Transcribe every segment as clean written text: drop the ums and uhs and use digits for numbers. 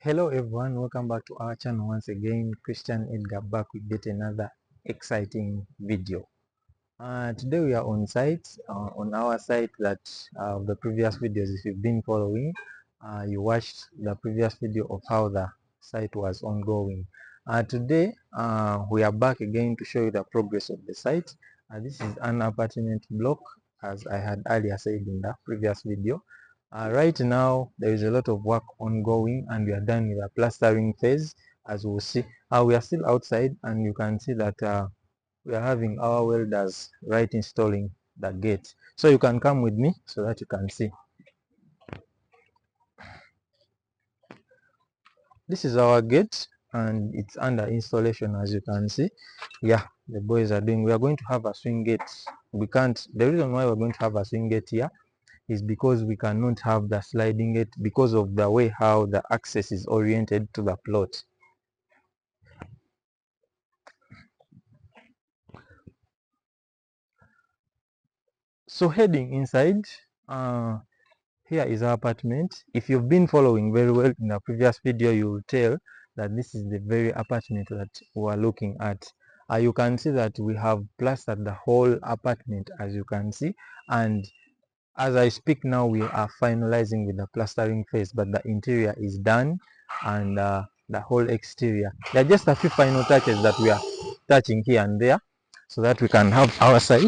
Hello everyone, welcome back to our channel once again. Christian Edgar back with yet another exciting video. Today we are on site, on our site that the previous videos, if you've been following, you watched the previous video of how the site was ongoing. Today we are back again to show you the progress of the site. This is an apartment block, as I had earlier said in the previous video. Right now there is a lot of work ongoing and we are done with the plastering phase. As we'll see, we are still outside and you can see that we are having our welders right installing the gate. So you can come with me so that you can see. This is our gate and it's under installation, as you can see. Yeah, the boys are doing. We are going to have a swing gate. We can't. The reason why we're going to have a swing gate here is because we cannot have the sliding gate because of the way how the access is oriented to the plot. So heading inside, here is our apartment. If you've been following very well in the previous video, you will tell that this is the very apartment that we are looking at. You can see that we have plastered the whole apartment, as you can see, and as I speak now we are finalizing with the plastering phase, but the interior is done and the whole exterior. There are just a few final touches that we are touching here and there so that we can have our site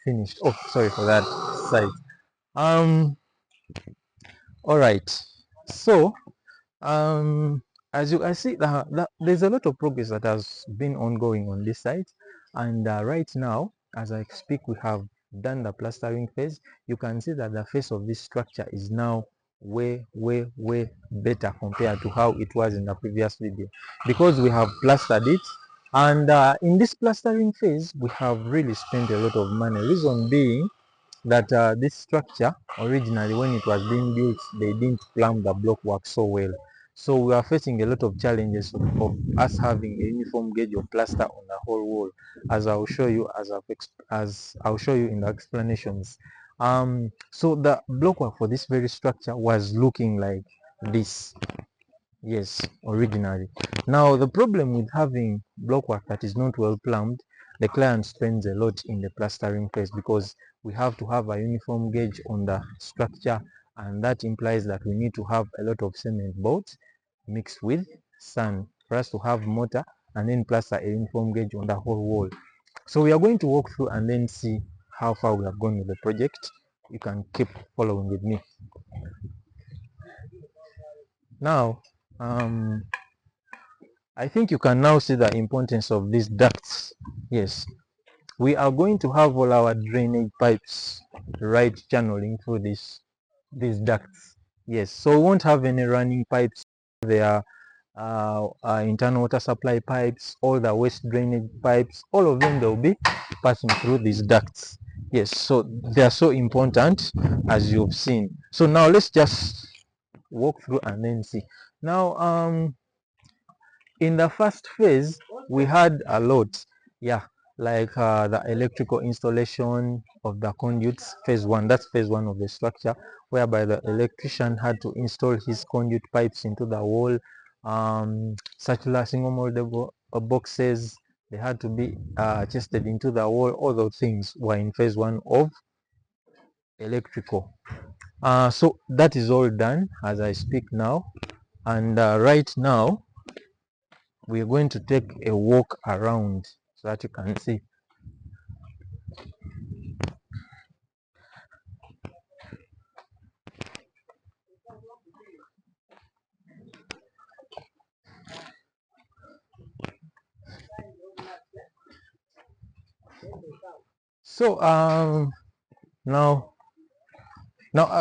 finished. Oh, sorry for that site. All right, so as you can see, there's a lot of progress that has been ongoing on this site, and right now as I speak we have done the plastering phase. You can see that the face of this structure is now way better compared to how it was in the previous video, because we have plastered it. And in this plastering phase we have really spent a lot of money, reason being that this structure originally, when it was being built, they didn't plumb the block work so well. So we are facing a lot of challenges of us having a uniform gauge of plaster on the whole wall, as I'll show you as I'll show you in the explanations. So the block work for this very structure was looking like this. Yes, originally. Now the problem with having block work that is not well plumbed, the client spends a lot in the plastering phase because we have to have a uniform gauge on the structure, and that implies that we need to have a lot of cement bolts mixed with sand for us to have mortar and then plaster a uniform gauge on the whole wall. So we are going to walk through and then see how far we have gone with the project. You can keep following with me. Now I think you can now see the importance of these ducts. Yes, we are going to have all our drainage pipes right channeling through these ducts. Yes, so we won't have any running pipes. There are internal water supply pipes, all the waste drainage pipes, all of them, they'll be passing through these ducts. Yes, so they are so important, as you've seen. So now let's just walk through and then see. Now in the first phase we had a lot, yeah, like the electrical installation of the conduits. Phase one, that's phase one of the structure, whereby the electrician had to install his conduit pipes into the wall. Circular single moldable boxes, they had to be chested into the wall. All those things were in phase one of electrical. So that is all done as I speak now, and right now we're going to take a walk around so that you can see. So now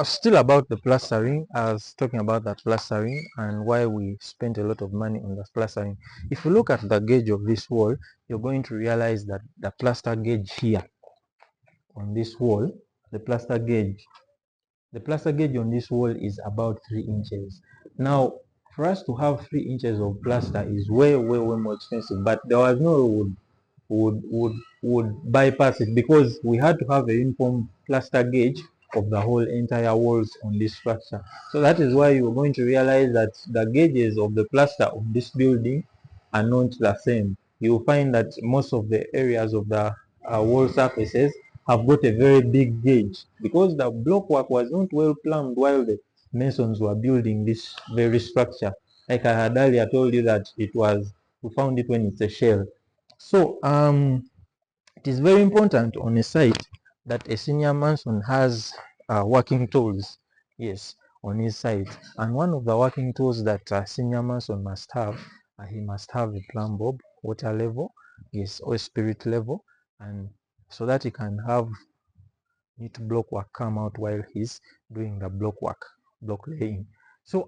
still about the plastering. I was talking about that plastering and why we spent a lot of money on the plastering. If you look at the gauge of this wall, you're going to realize that the plaster gauge here on this wall, the plaster gauge on this wall is about 3 inches. Now for us to have 3 inches of plaster is way more expensive, but there was no would bypass it because we had to have a uniform plaster gauge of the whole entire walls on this structure. So that is why you're going to realize that the gauges of the plaster of this building are not the same. You'll find that most of the areas of the wall surfaces have got a very big gauge because the block work was not well plumbed while the masons were building this very structure. Like I had earlier told you that we found it when it's a shell. So it is very important on a site that a senior mason has working tools, yes, on his site. And one of the working tools that a senior mason must have, he must have a plumb bob, water level, yes, or spirit level, and so that he can have neat block work come out while he's doing the block work, block laying. So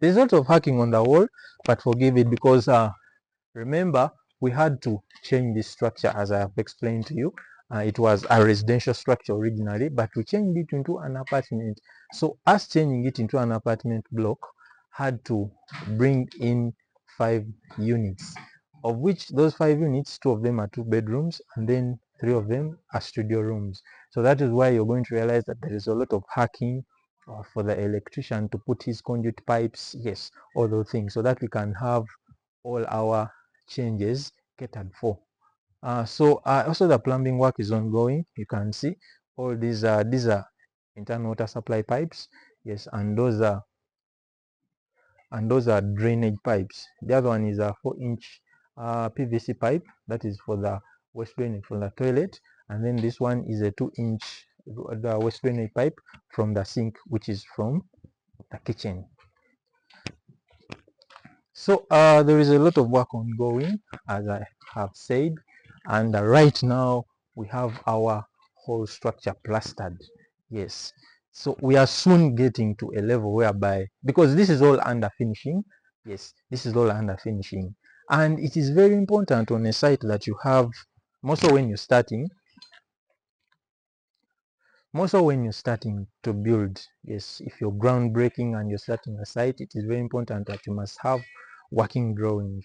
there's a lot of hacking on the wall, but forgive it because remember, we had to change this structure as I have explained to you. It was a residential structure originally, but we changed it into an apartment. So us changing it into an apartment block had to bring in 5 units, of which those 5 units, 2 of them are 2 bedrooms, and then 3 of them are studio rooms. So that is why you're going to realize that there is a lot of hacking for the electrician to put his conduit pipes, yes, all those things, so that we can have all our changes catered for. So also the plumbing work is ongoing. You can see all these are internal water supply pipes, yes, and those are drainage pipes. The other one is a 4-inch PVC pipe that is for the waste drainage from the toilet, and then this one is a 2-inch the waste drainage pipe from the sink, which is from the kitchen. So there is a lot of work ongoing, as I have said, and right now we have our whole structure plastered. Yes, so we are soon getting to a level whereby, because this is all under finishing, yes, this is all under finishing, and it is very important on a site that you have, more so when you're starting, to build, yes, if you're groundbreaking and you're starting a site, it is very important that you must have working drawings.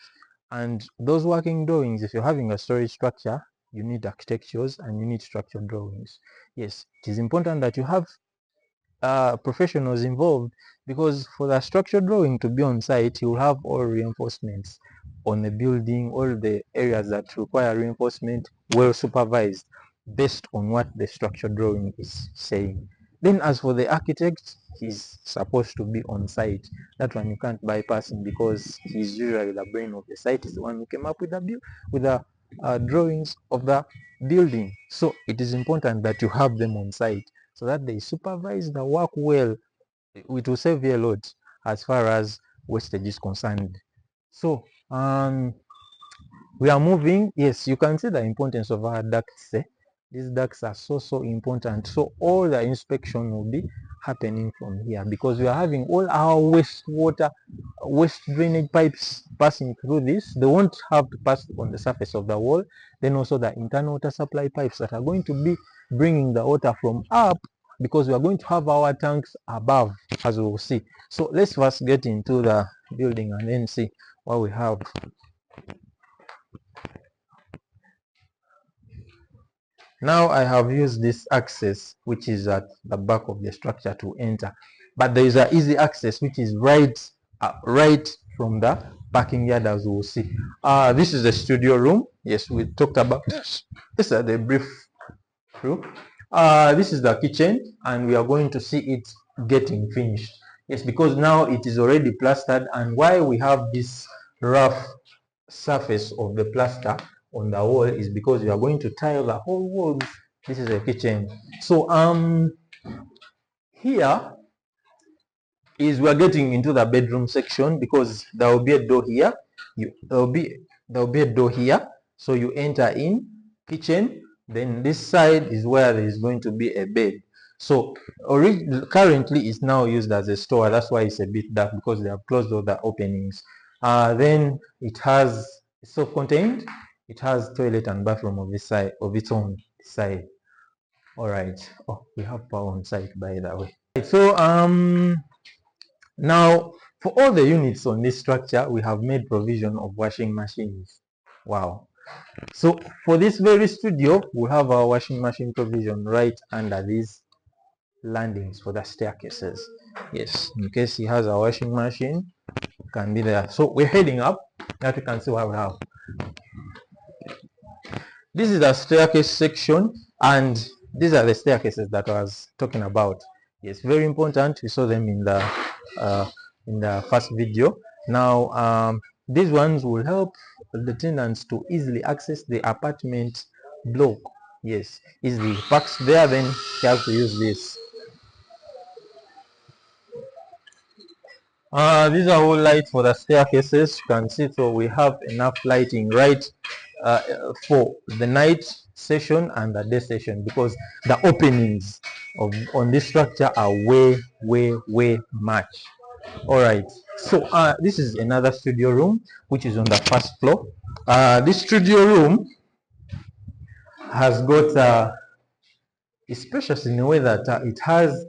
And those working drawings, if you're having a storage structure, you need architectures and you need structural drawings. Yes, it is important that you have professionals involved, because for the structural drawing to be on site, you will have all reinforcements on the building, all the areas that require reinforcement well supervised based on what the structural drawing is saying. Then as for the architect, he's supposed to be on site. That one you can't bypass him because he's usually the brain of the site. He's the one who came up with the drawings of the building. So it is important that you have them on site so that they supervise the work well. It will save you a lot as far as wastage is concerned. So we are moving. Yes, you can see the importance of our ducts. These ducts are so important. So all the inspection will be happening from here because we are having all our waste drainage pipes passing through this. They won't have to pass on the surface of the wall. Then also the internal water supply pipes that are going to be bringing the water from up, because we are going to have our tanks above, as we will see. So let's first get into the building and then see what we have. Now I have used this access, which is at the back of the structure, to enter, but there is an easy access which is right from the parking yard, as we will see. This is the studio room. Yes, we talked about this. This is the brief through. This is the kitchen, and we are going to see it getting finished. Yes, because now it is already plastered, and why we have this rough surface of the plaster on the wall is because we are going to tile the whole wall. This is a kitchen. So here is we are getting into the bedroom section, because there will be a door here. There will be a door here. So you enter in kitchen. Then this side is where there is going to be a bed. So currently it's now used as a store. That's why it's a bit dark, because they have closed all the openings. Then it has self-contained. It has toilet and bathroom of its own side. All right. Oh, we have power on site, by the way. So now, for all the units on this structure, we have made provision of washing machines. Wow. So for this very studio, we have our washing machine provision right under this landings for the staircases. Yes, in case he has a washing machine, can be there. So we're heading up. Now you can see what we have. This is the staircase section, and these are the staircases that I was talking about. Yes, very important. We saw them in the first video. Now these ones will help the tenants to easily access the apartment block. Yes, easily parks there, then you have to use this. These are all lights for the staircases. You can see, so we have enough lighting right for the night session and the day session, because the openings on this structure are way much. All right, so this is another studio room which is on the first floor. This studio room has got is spacious in a way that it has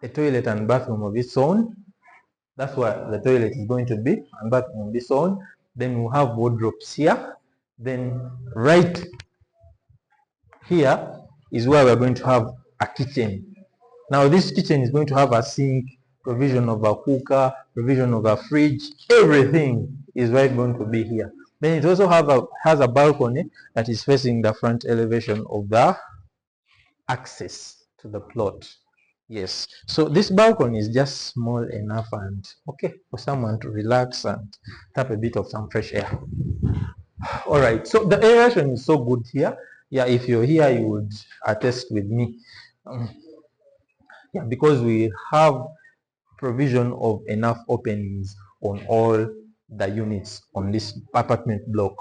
a toilet and bathroom of its own. That's what the toilet is going to be, and bathroom of its own. Then we'll have wardrobes here. Then right here is where we're going to have a kitchen. Now this kitchen is going to have a sink, provision of a cooker, provision of a fridge. Everything is right going to be here. Then it also has a balcony that is facing the front elevation of the access to the plot. Yes, so this balcony is just small enough and okay for someone to relax and tap a bit of some fresh air. All right, so the aeration is so good here. Yeah, if you're here you would attest with me. Yeah, because we have provision of enough openings on all the units on this apartment block.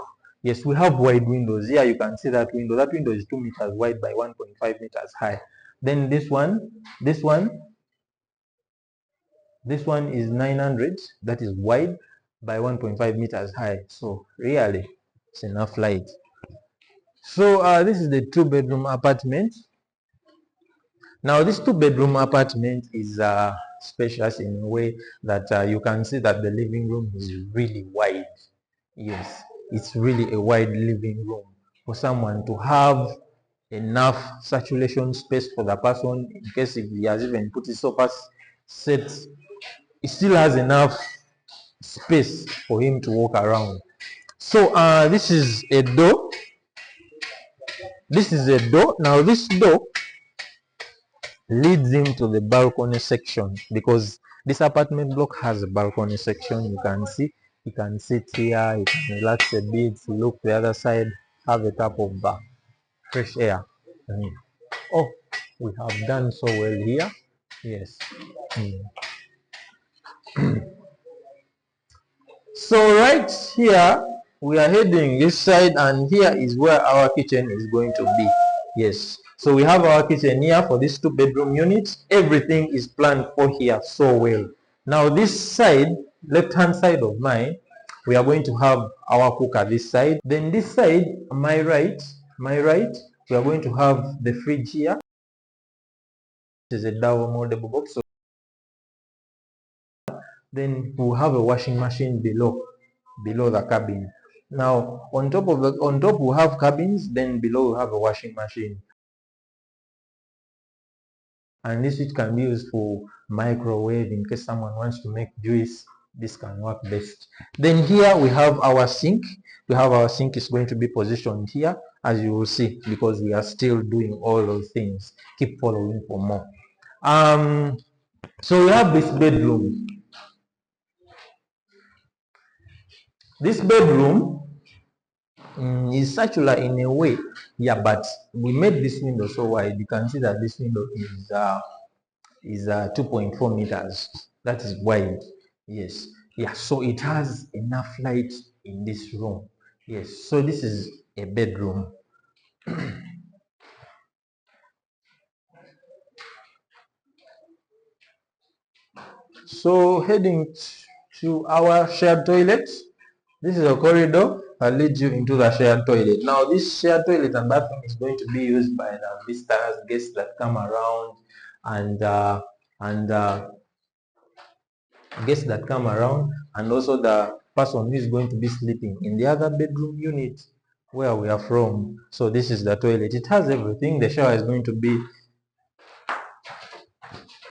Yes, we have wide windows. Here you can see that window. That window is 2 meters wide by 1.5 meters high. Then this one is 900. That is wide by 1.5 meters high. So really, it's enough light. So this is the 2-bedroom apartment. Now this 2-bedroom apartment is spacious in a way that you can see that the living room is really wide. Yes, it's really a wide living room for someone to have enough circulation space for the person in case if he has even put his sofa sets, it still has enough space for him to walk around. So this is a door. This is a door. Now this door leads into the balcony section, because this apartment block has a balcony section. You can see, you can sit here, you can relax a bit, look the other side, have a tap of fresh air. Oh, we have done so well here. Yes. So right here we are heading this side, and here is where our kitchen is going to be. Yes, so we have our kitchen here for this 2-bedroom unit. Everything is planned for here so well. Now this side, left hand side of mine, we are going to have our cooker this side. Then this side, my right, we are going to have the fridge here. This is a double moldable box. So then we'll have a washing machine below the cabin. Now on top we have cabins, then below we have a washing machine, and this it can be used for microwave in case someone wants to make juice. This can work best. Then here we have our sink. Our sink is going to be positioned here, as you will see, because we are still doing all those things. Keep following for more. So we have this bedroom. This bedroom is circular in a way, yeah, but we made this window so wide. You can see that this window is 2.4 meters. That is wide. Yes, yeah, so it has enough light in this room. Yes, so this is a bedroom. So heading to our shared toilet. This is a corridor that leads you into the shared toilet. Now this shared toilet and bathroom is going to be used by the visitors, guests that come around, and guests that come around, and also the person who is going to be sleeping in the other bedroom unit where we are from. So this is the toilet. It has everything. The shower is going to be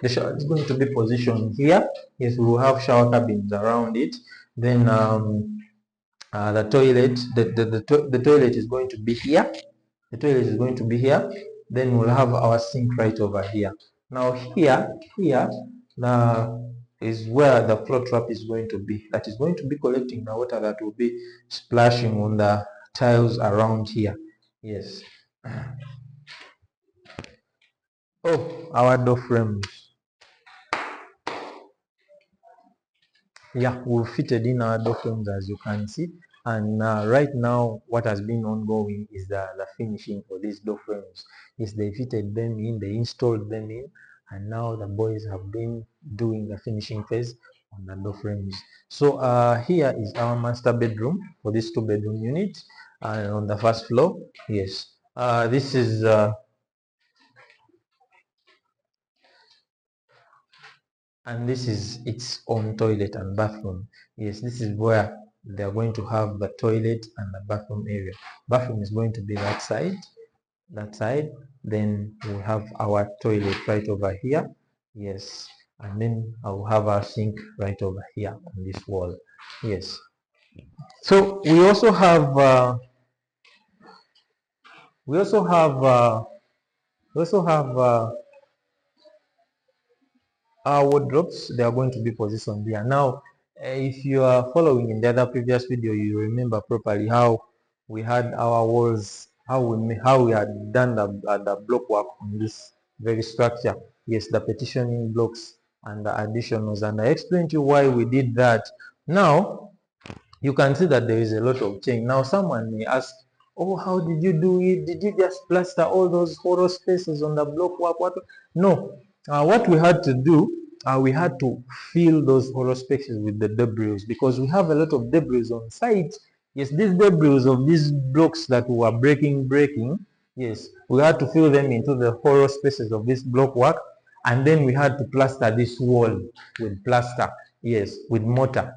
The shower is going to be positioned here. Yes, we will have shower cabins around it. Then the toilet, the toilet is going to be here. The toilet is going to be here. Then we'll have our sink right over here. Now here is where the flow trap is going to be. That is going to be collecting the water that will be splashing on the tiles around here. Yes. Oh, our door frames. Yeah, we've fitted in our door frames, as you can see, and right now what has been ongoing is the finishing for these door frames. Yes, they fitted them in, they installed them in, and now the boys have been doing the finishing phase on the door frames. So here is our master bedroom for this 2-bedroom unit, and on the first floor. Yes, this is and this is its own toilet and bathroom. Yes, this is where they are going to have the toilet and the bathroom area. Bathroom is going to be that side. Then we'll have our toilet right over here. Yes, and then I'll have our sink right over here on this wall. Yes, so we also have we also have our wardrobes. They are going to be positioned here. Now if you are following in the other previous video, you remember properly how we had our walls, how we had done the block work on this very structure. Yes, the petitioning blocks and the additionals, and I explained to you why we did that. Now you can see that there is a lot of change. Now someone may ask, oh, how did you do it? Did you just plaster all those hollow spaces on the block work? What? No, what we had to do, we had to fill those hollow spaces with the debris, because we have a lot of debris on site. Yes, these debris of these blocks that were breaking, yes, we had to fill them into the hollow spaces of this block work, and then we had to plaster this wall with plaster, yes, with mortar.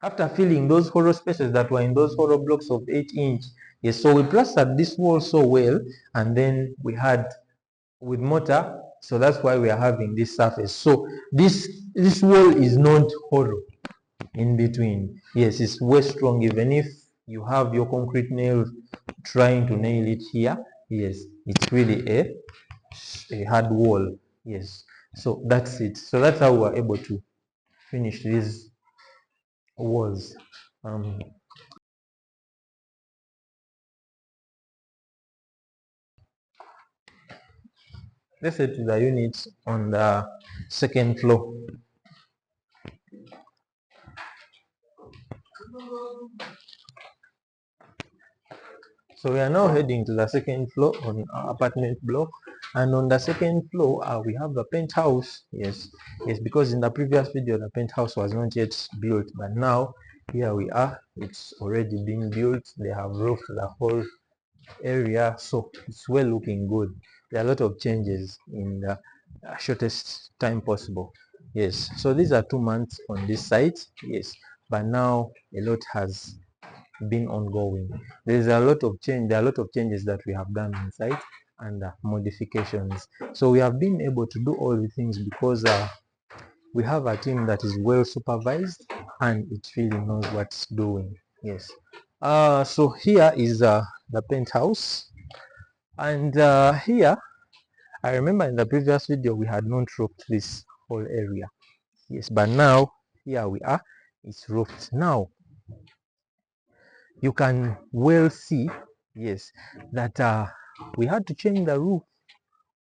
After filling those hollow spaces that were in those hollow blocks of 8 inch, yes, so we plastered this wall so well, and then we had with mortar, so that's why we are having this surface. So this wall is not hollow in between. Yes, it's way strong. Even if you have your concrete nail trying to nail it here, yes, it's really a hard wall. Yes, so that's it. So that's how we are able to finish these walls. Let's say to the units on the second floor. So we are now heading to the second floor on our apartment block, and on the second floor we have the penthouse. Yes, because in the previous video the penthouse was not yet built, but now here we are, it's already been built. They have roofed the whole area, so it's well looking good. There are a lot of changes in the shortest time possible. Yes, so these are 2 months on this site. Yes, but now a lot has been ongoing. There's a lot of change. There are a lot of changes that we have done on site, and modifications. So we have been able to do all the things because we have a team that is well supervised, and it really knows what's doing. Yes. So here is the penthouse, and here I remember in the previous video we had not roofed this whole area. Yes, but now here we are, it's roofed. Now you can well see, yes, that we had to change the roof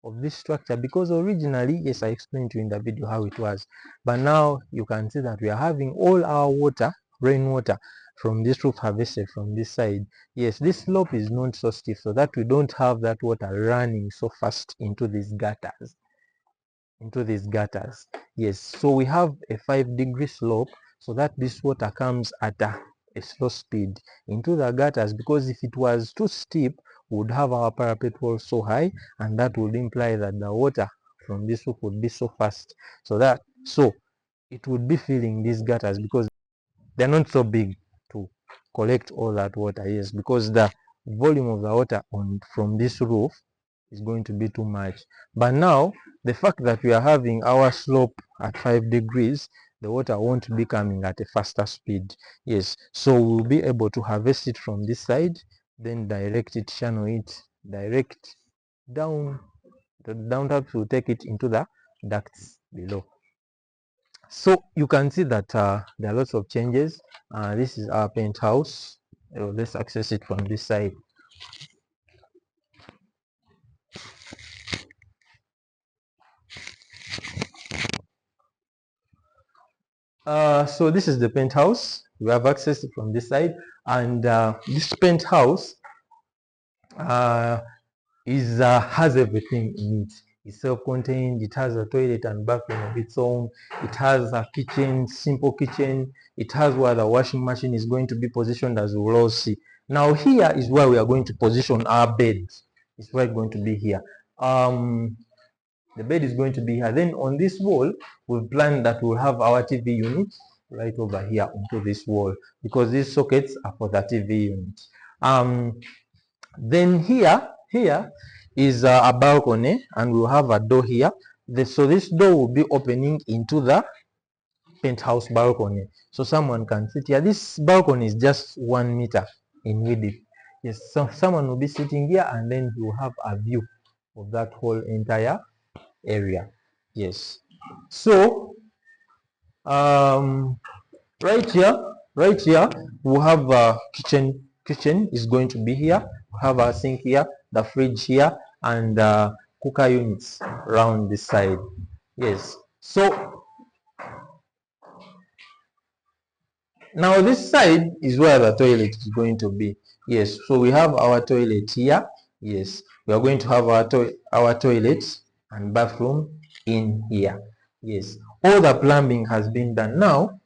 of this structure, because originally, yes, I explained to you in the video how it was, but now you can see that we are having all our water, rainwater, from this roof harvested from this side. Yes, this slope is not so steep, so that we don't have that water running so fast into these gutters. Yes, so we have a 5-degree slope, so that this water comes at a slow speed into the gutters, because if it was too steep, we would have our parapet wall so high, and that would imply that the water from this roof would be so fast, so it would be filling these gutters, because they're not so big to collect all that water. Yes, because the volume of the water from this roof is going to be too much. But now the fact that we are having our slope at 5 degrees, the water won't be coming at a faster speed. Yes, so we'll be able to harvest it from this side, then direct it, channel it direct down. The down taps will take it into the ducts below. So you can see that there are lots of changes. This is our penthouse. Let's access it from this side. So this is the penthouse. We have access from this side, and this penthouse has everything in it. It's self-contained. It has a toilet and bathroom of its own. It has a kitchen, simple kitchen. It has where the washing machine is going to be positioned, as we will all see. Now here is where we are going to position our bed. It's where it's going to be here. The bed is going to be here. Then on this wall, we've planned that we'll have our TV unit right over here onto this wall, because these sockets are for the TV unit. Then here is a balcony, and we'll have a door here. So this door will be opening into the penthouse balcony, so someone can sit here. This balcony is just 1 meter in width. Yes, so someone will be sitting here, and then you will have a view of that whole entire area. Yes, so right here we'll have a kitchen is going to be here. We have our sink here, the fridge here, and cooker units around this side. Yes, so now this side is where the toilet is going to be. Yes, so we have our toilet here. Yes, we are going to have our toilet and bathroom in here. Yes, all the plumbing has been done. Now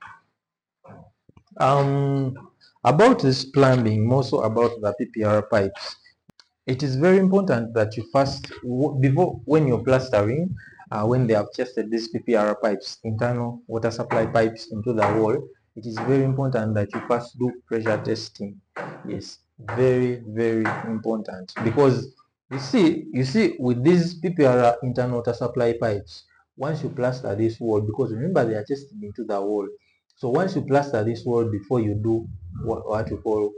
about this plumbing, more so about the PPR pipes, it is very important that you first, before when you're plastering, when they have tested these PPR pipes, internal water supply pipes, into the wall, it is very important that you first do pressure testing. Yes, very important, because you see with these PPR internal water supply pipes, once you plaster this wall, because remember they are tested into the wall, so once you plaster this wall before you do what you call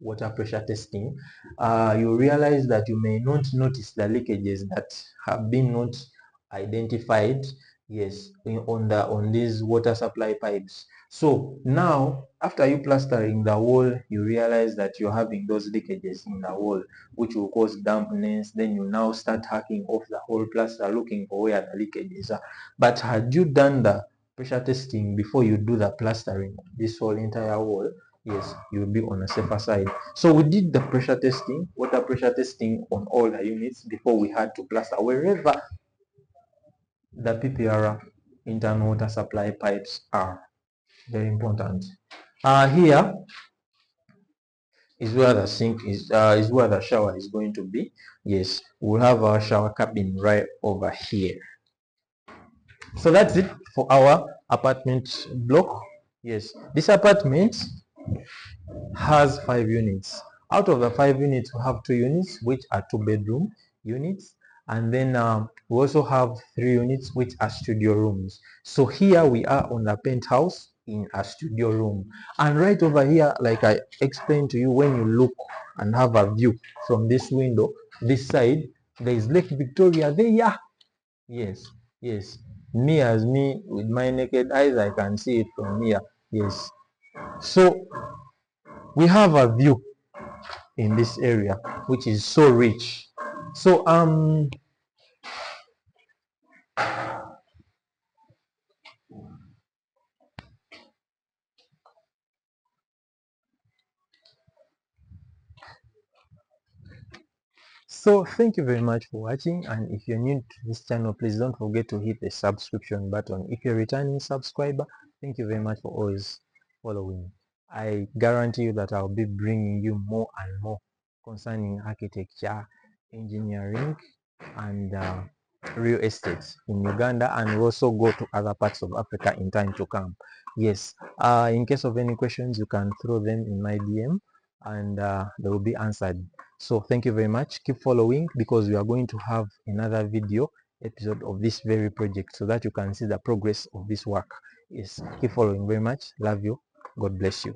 water pressure testing, you realize that you may not notice the leakages that have been not identified, yes, on these water supply pipes. So now after you plastering the wall, you realize that you're having those leakages in the wall, which will cause dampness. Then you now start hacking off the whole plaster, looking for where the leakages are. But had you done the pressure testing before you do the plastering this whole entire wall, yes, you'll be on a safer side. So we did the pressure testing, water pressure testing on all the units before we had to plaster wherever the PPR internal water supply pipes are. Very important. Here is where the sink is where the shower is going to be. Yes, we'll have our shower cabin right over here. So that's it for our apartment block. Yes, this apartment has 5 units. Out of the 5 units, we have 2 units which are 2-bedroom units, and then we also have 3 units which are studio rooms. So here we are on the penthouse in a studio room, and right over here, like I explained to you, when you look and have a view from this window, this side, there is Lake Victoria there. Yes, me with my naked eyes, I can see it from here. Yes, so we have a view in this area which is so rich. So thank you very much for watching, and if you're new to this channel, please don't forget to hit the subscription button. If you're a returning subscriber, thank you very much for always following. I guarantee you that I'll be bringing you more and more concerning architecture, engineering, and real estate in Uganda, and we'll also go to other parts of Africa in time to come. Yes, in case of any questions, you can throw them in my DM, and they will be answered. So thank you very much. Keep following, because we are going to have another video episode of this very project, so that you can see the progress of this work. Yes, keep following very much. Love you. God bless you.